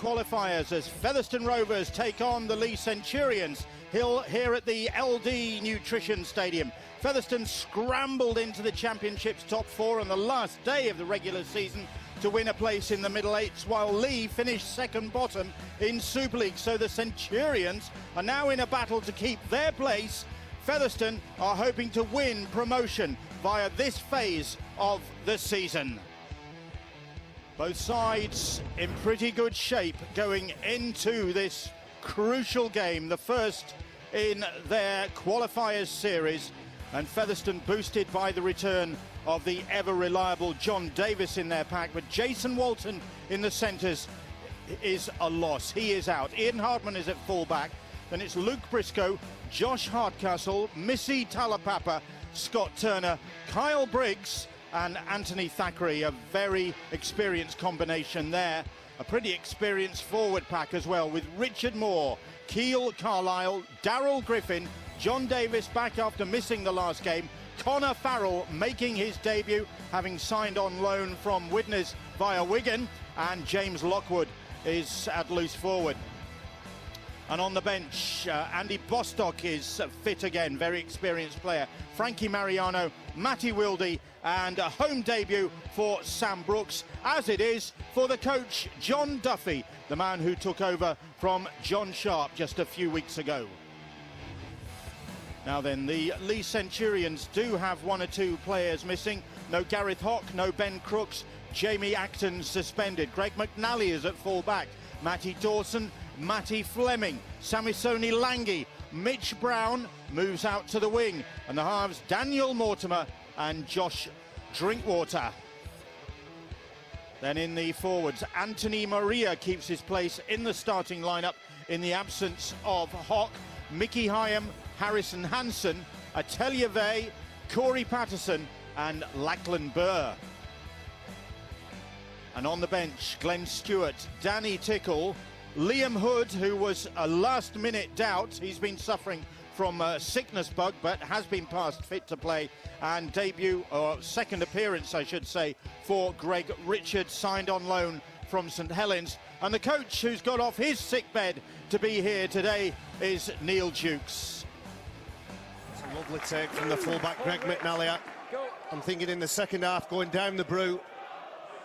qualifiers as Featherstone Rovers take on the Leigh Centurions here at the LD Nutrition Stadium. Featherstone scrambled into the Championship's top four on the last day of the regular season to win a place in the middle eights, while Leigh finished second bottom in Super League. So the Centurions are now in a battle to keep their place. Featherstone are hoping to win promotion via this phase of the season. Both sides in pretty good shape going into this crucial game, the first in their qualifiers series, and Featherstone boosted by the return of the ever-reliable John Davis in their pack, but Jason Walton in the centres is a loss. He is out. Ian Hartman is at full-back. Then it's Luke Briscoe, Josh Hardcastle, Missy Talapapa, Scott Turner, Kyle Briggs and Anthony Thackeray. A very experienced combination there. A pretty experienced forward pack as well, with Richard Moore, Keil Carlisle, Daryl Griffin, John Davis back after missing the last game, Connor Farrell making his debut, having signed on loan from Widnes via Wigan, and James Lockwood is at loose forward. And on the bench, Andy Bostock is fit again, very experienced player. Frankie Mariano, Matty Wilde, and a home debut for Sam Brooks, as it is for the coach, John Duffy, the man who took over from John Sharp just a few weeks ago. Now then, the Leigh Centurions do have one or two players missing. No Gareth Hock, no Ben Crooks, Jamie Acton suspended. Greg McNally is at full-back. Matty Dawson, Matty Fleming, Samisoni Langi, Mitch Brown moves out to the wing, and the halves Daniel Mortimer and Josh Drinkwater. Then in the forwards, Anthony Maria keeps his place in the starting lineup in the absence of Hock, Mickey Hyam, Harrison Hansen, Atelier Vey, Corey Patterson and Lachlan Burr. And on the bench, Glenn Stewart, Danny Tickle, Liam Hood, who was a last-minute doubt. He's been suffering from a sickness bug, but has been passed fit to play. And debut, or second appearance, I should say, for Greg Richards, signed on loan from St Helens. And the coach who's got off his sickbed to be here today is Neil Jukes. It's a lovely take from the fullback, Greg McNally. I'm thinking in the second half, going down the Brew,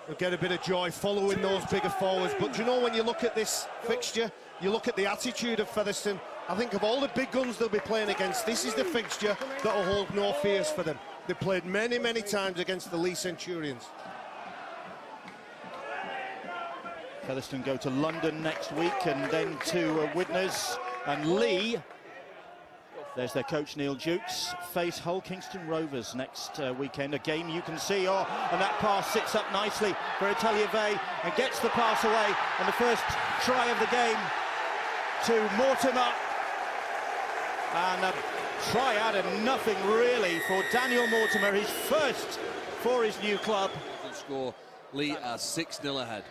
we'll get a bit of joy following those bigger forwards. But do you know, when you look at this fixture, you look at the attitude of Featherstone, I think of all the big guns they'll be playing against, this is the fixture that'll hold no fears for them. They played many, many times against the Leigh Centurions. Featherstone go to London next week and then to Widnes, and Leigh, there's their coach Neil Jukes, face Hull Kingston Rovers next weekend. A game you can see, and that pass sits up nicely for Atelier Vey and gets the pass away, and the first try of the game to Mortimer, and a try out of nothing really for Daniel Mortimer, his first for his new club. Score, Leigh are 6-0 ahead.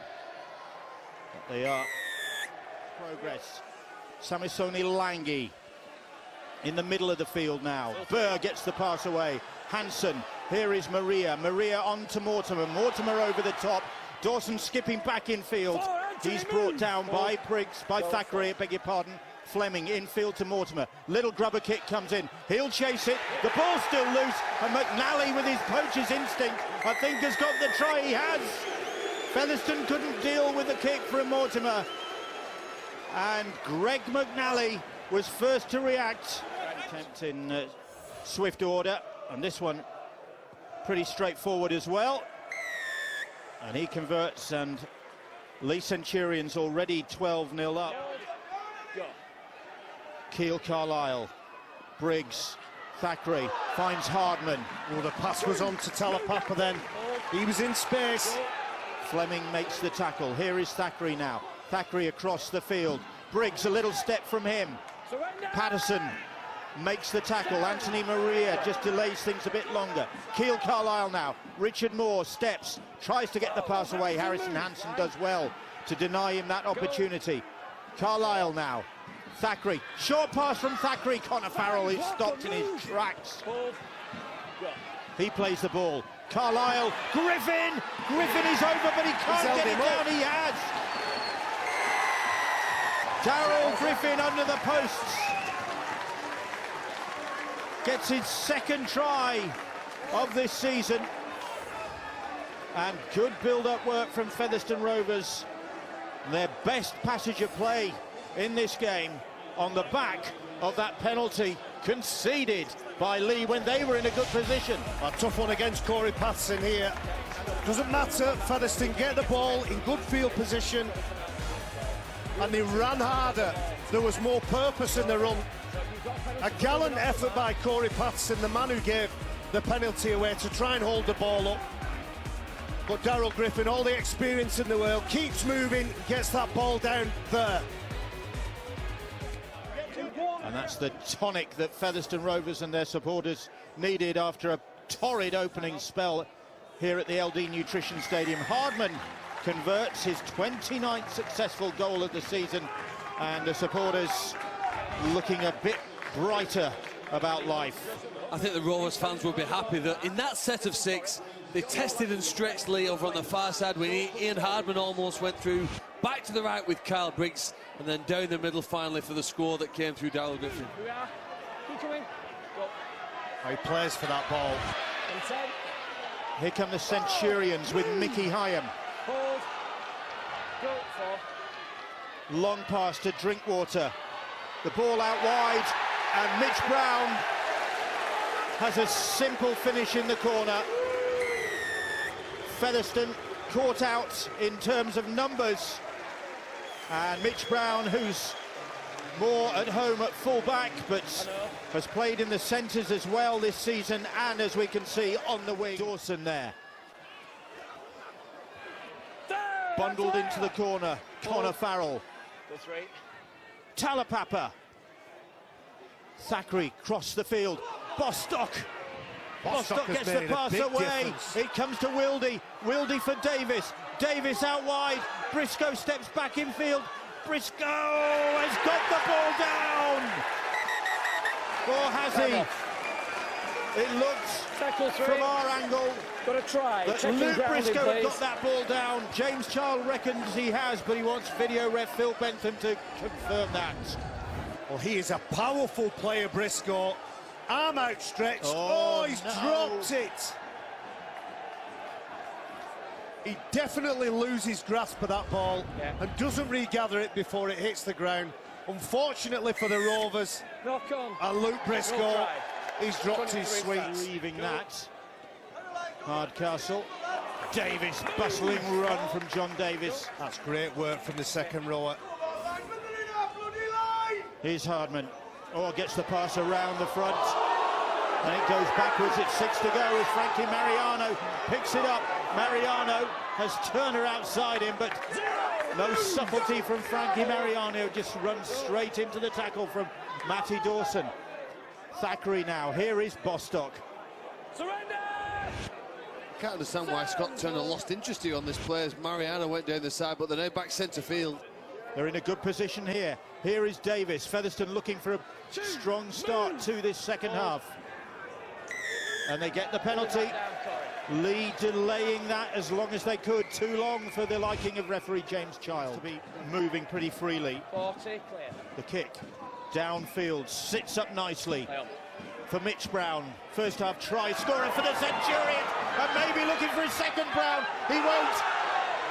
They are progress. Samisoni Langi in the middle of the field now. Burr gets the pass away. Hansen, here is Maria. Maria on to Mortimer. Mortimer over the top. Dawson skipping back in field. He's brought down by Briggs, by Thackeray, beg your pardon. Fleming infield to Mortimer. Little grubber kick comes in. He'll chase it. The ball's still loose. And McNally, with his poacher's instinct, I think has got the try. He has. Featherstone couldn't deal with the kick from Mortimer. And Greg McNally was first to react. Attempt in swift order, and this one pretty straightforward as well. And he converts, and Leigh Centurions already 12-0 up. Keil Carlisle, Briggs, Thackeray finds Hardman. Oh, the pass was on to Talapapa then. He was in space. Fleming makes the tackle. Here is Thackeray now. Thackeray across the field. Briggs a little step from him. Patterson makes the tackle. Anthony Maria just delays things a bit longer. Keil Carlisle now. Richard Moore steps, tries to get the pass away. Harrison Hansen does well to deny him that opportunity. Carlisle now. Thackeray. Short pass from Thackeray. Connor Farrell is stopped in his tracks. He plays the ball. Carlisle. Griffin! Griffin is over, but he can't get it down. He has. Daryl Griffin under the posts. Gets his second try of this season. And good build-up work from Featherstone Rovers. Their best passage of play in this game on the back of that penalty conceded by Leigh when they were in a good position. A tough one against Corey Patterson here. Doesn't matter, Featherstone get the ball in good field position and they ran harder. There was more purpose in the run. A gallant effort by Corey Patterson, the man who gave the penalty away, to try and hold the ball up. But Daryl Griffin, all the experience in the world, keeps moving, gets that ball down there. And that's the tonic that Featherstone Rovers and their supporters needed after a torrid opening spell here at the LD Nutrition Stadium. Hardman converts his 29th successful goal of the season, and the supporters looking a bit brighter about life. I think the Rovers fans will be happy that in that set of 6, they tested and stretched Leigh over on the far side when Ian Hardman almost went through, back to the right with Kyle Briggs, and then down the middle finally for the score that came through Daryl Griffin. He plays for that ball. Here come the Centurions with Mickey Hyam. Long pass to Drinkwater. The ball out wide, and Mitch Brown has a simple finish in the corner. Featherstone caught out in terms of numbers, and Mitch Brown, who's more at home at full-back but has played in the centres as well this season, and as we can see on the wing, Dawson there. Bundled into the corner, Connor Farrell. Talapapa. Thackeray cross the field. Bostock gets the pass away. It comes to Wildy. Wildy for Davis. Davis out wide. Briscoe steps back in field. Briscoe has got the ball down. Or has he? It looks from our angle that Luke Briscoe had got that ball down. James Child reckons he has, but he wants video ref Phil Bentham to confirm that. Well, he is a powerful player, Briscoe. Arm outstretched. Oh, he's dropped it. He definitely loses grasp of that ball and doesn't regather it before it hits the ground. Unfortunately for the Rovers, and Luke Briscoe, he's dropped his sweets. Leaving that. Hardcastle. Davis, bustling run from John Davis. That's great work from the second rower. Here's Hardman. Oh, gets the pass around the front. And it goes backwards. It's 6 to go as Frankie Mariano picks it up. Mariano has Turner outside him, but no subtlety from Frankie Mariano. Just runs straight into the tackle from Matty Dawson. Thackeray now. Here is Bostock. Surrender! Can't understand why Scott Turner lost interest here on this play as Mariano went down the side, but they're now back centre field. They're in a good position here. Here is Davis. Featherstone looking for a strong start to this second half. And they get the penalty. Leigh delaying that as long as they could. Too long for the liking of referee James Child. To be moving pretty freely. The kick downfield sits up nicely for Mitch Brown. First half try scorer for the Centurions, and maybe looking for his second. Brown. He won't.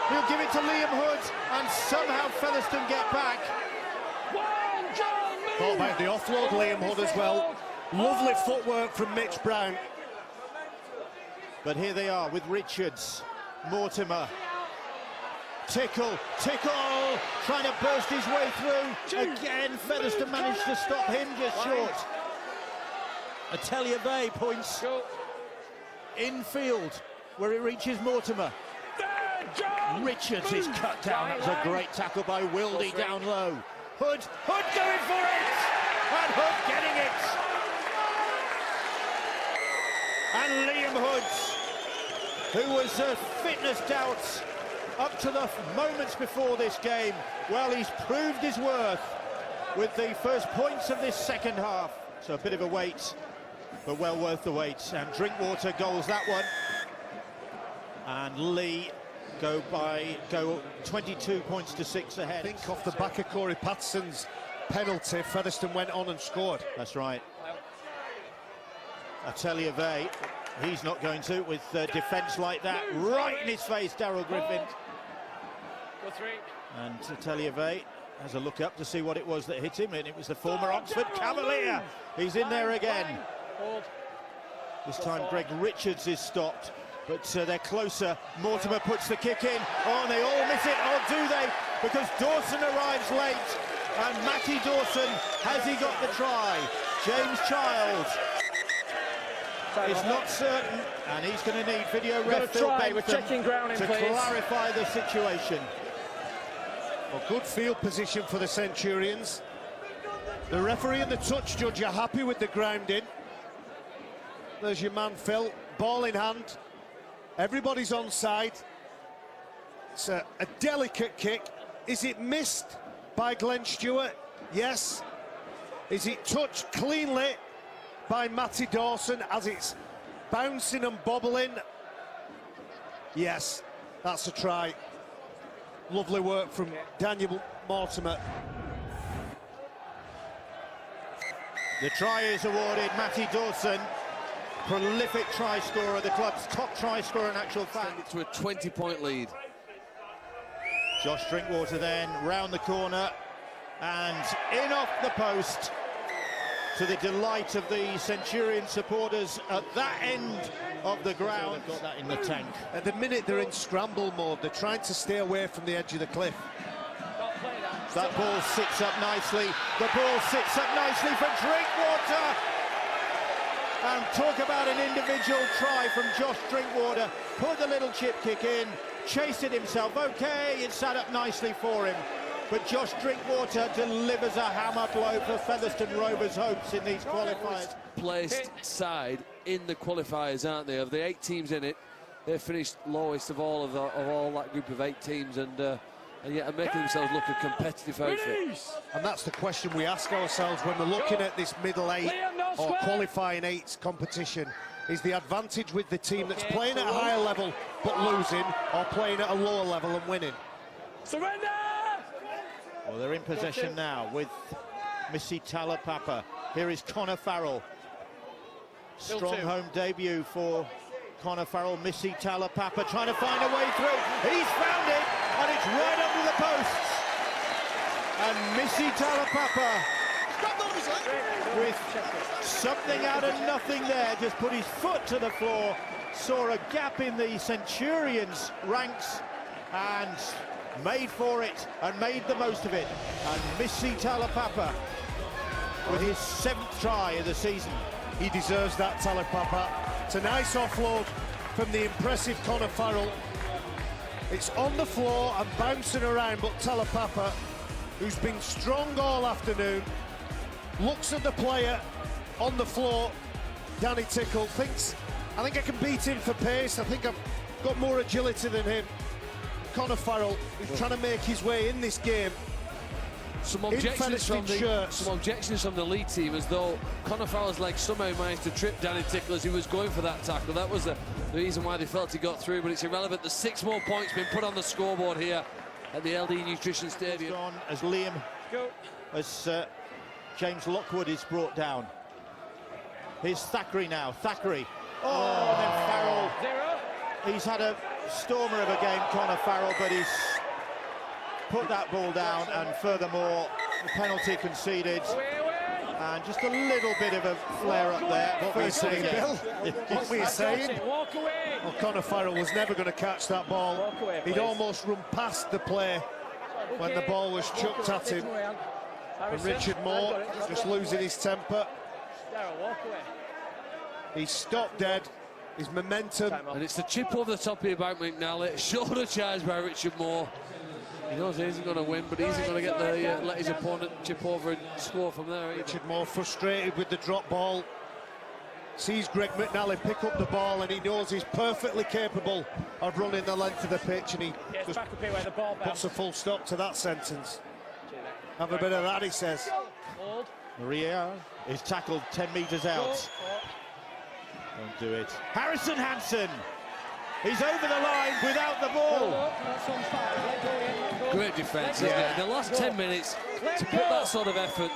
He'll give it to Liam Hood, and somehow Featherstone get back. Thought about the offload, Liam Hood as well. Lovely footwork from Mitch Brown. But here they are with Richards, Mortimer. Tickle, trying to burst his way through. Again, Featherstone managed to stop him just short. Atelier Bay points infield where it reaches Mortimer. Richards is cut down. That was a great tackle by Wildy down low. Hood going for it! And Hood getting it! And Liam Hood, who was a fitness doubt up to the moments before this game, well, he's proved his worth with the first points of this second half. So a bit of a wait, but well worth the wait. And Drinkwater goals that one. And Leigh go 22 points to 6 ahead. I think off the back of Corey Patterson's penalty, Featherstone went on and scored. That's right. Atelier, he's not going to, with defence like that right in his face, Daryl Griffin. Go 3. And Atelier has a look up to see what it was that hit him, and it was the former Oxford Cavalier. He's in there again. This time Greg Richards is stopped, but they're closer. Mortimer puts the kick in. Oh, and they all miss it, or do they? Because Dawson arrives late, and Matty Dawson, has he got the try? James Childs is not certain, and he's going to need video ref Phil Bentham to clarify the situation. Well, good field position for the Centurions. The referee and the touch judge are happy with the grounding. There's your man Phil, ball in hand. Everybody's onside. It's a delicate kick. Is it missed by Glenn Stewart? Yes. Is it touched cleanly by Matty Dawson as it's bouncing and bobbling? Yes, that's a try. Lovely work from Daniel Mortimer. The try is awarded. Matty Dawson, prolific try scorer, the club's top try scorer in actual fact. To a 20-point lead. Josh Drinkwater then round the corner and in off the post, to the delight of the Centurion supporters at that end of the ground. They've got that in the tank. At the minute they're in scramble mode, they're trying to stay away from the edge of the cliff. That ball sits up nicely. The ball sits up nicely for Drinkwater. And talk about an individual try from Josh Drinkwater. Put the little chip kick in, chased it himself. Okay, it sat up nicely for him. But Josh Drinkwater delivers a hammer blow for Featherstone Rovers' hopes in these qualifiers. Placed side in the qualifiers, aren't they? Of the 8 teams in it, they finished lowest of all that group of 8 teams, and yet are making themselves look a competitive outfit. And that's the question we ask ourselves when we're looking at this middle 8 or qualifying 8s competition. Is the advantage with the team that's playing at a higher level but losing, or playing at a lower level and winning? Surrender! Well, they're in possession now with Missy Talapapa. Here is Connor Farrell. Strong home debut for Connor Farrell. Missy Talapapa trying to find a way through. He's found it, and it's right under the posts. And Missy Talapapa, with something out of nothing there, just put his foot to the floor, saw a gap in the Centurions' ranks, and made for it and made the most of it. And Missy Talapapa with his 7th try of the season. He deserves that, Talapapa. It's a nice offload from the impressive Connor Farrell. It's on the floor and bouncing around, but Talapapa, who's been strong all afternoon, looks at the player on the floor, Danny Tickle, thinks, I think I can beat him for pace. I think I've got more agility than him. Connor Farrell is trying to make his way in this game. Some objections from the Leigh team, as though Connor Farrell's leg somehow managed to trip Danny Tickle as he was going for that tackle. That was the reason why they felt he got through, but it's irrelevant. There's 6 more points being put on the scoreboard here at the LD Nutrition Stadium. On as James Lockwood is brought down. Here's Thackeray now. Thackeray. Oh, and then Farrell. He's had a stormer of a game, Connor Farrell, but he's put that ball down, and furthermore, the penalty conceded. And just a little bit of a flare up there. What were you saying, Bill? What were you saying? Well, Connor Farrell was never going to catch that ball. He'd almost run past the play when the ball was chucked at him. And Richard Moore just losing his temper. He's stopped dead. His momentum. And it's the chip over the top here by McNally. Shoulder charge by Richard Moore. He knows he isn't going to win, but he isn't going to get the let his opponent chip over and score from there either. Richard Moore frustrated with the drop ball. Sees Greg McNally pick up the ball, and he knows he's perfectly capable of running the length of the pitch, and he just puts a full stop to that sentence. Have a bit of that, he says. Maria is tackled 10 metres out. Don't do it. Harrison Hansen He's over the line without the ball. Great defence, isn't it? In the last 10 minutes, to put that sort of effort,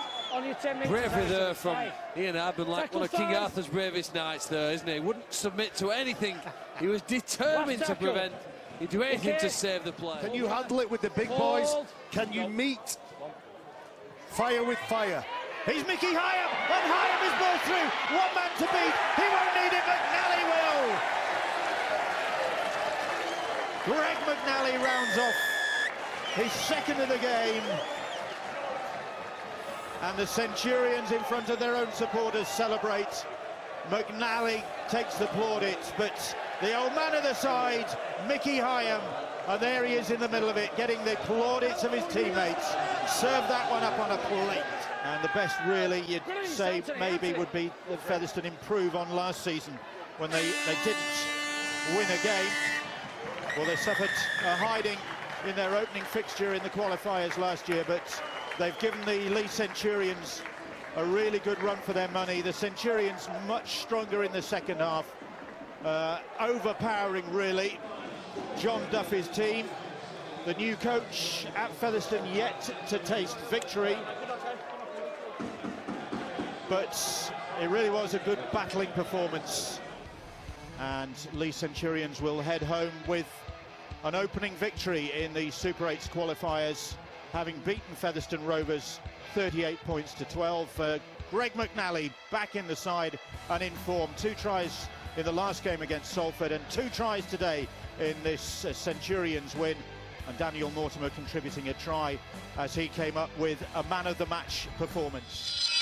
bravery there from Ian Hardman, like one of King Arthur's bravest knights there, isn't he? He wouldn't submit to anything. He was determined to prevent. He'd do anything to save the play. Can you handle it with the big boys? Can you meet fire with fire? He's Mickey Hyam, and Hyam is ball through. One man to beat. He won't need it, McNally will. Greg McNally rounds off his second of the game. And the Centurions, in front of their own supporters, celebrate. McNally takes the plaudits, but the old man of the side, Mickey Hyam, and there he is in the middle of it, getting the plaudits of his teammates. Serve that one up on a plate. And the best, really, you'd say maybe would be that Featherstone improve on last season when they didn't win a game. Well, they suffered a hiding in their opening fixture in the qualifiers last year, but they've given the Leigh Centurions a really good run for their money. The Centurions much stronger in the second half, overpowering, really, John Duffy's team. The new coach at Featherstone yet to taste victory, but it really was a good battling performance. And Leigh Centurions will head home with an opening victory in the Super 8's qualifiers, having beaten Featherstone Rovers 38 points to 12. Greg McNally back in the side and in form. 2 tries in the last game against Salford and 2 tries today in this Centurions win. And Daniel Mortimer contributing a try as he came up with a man of the match performance.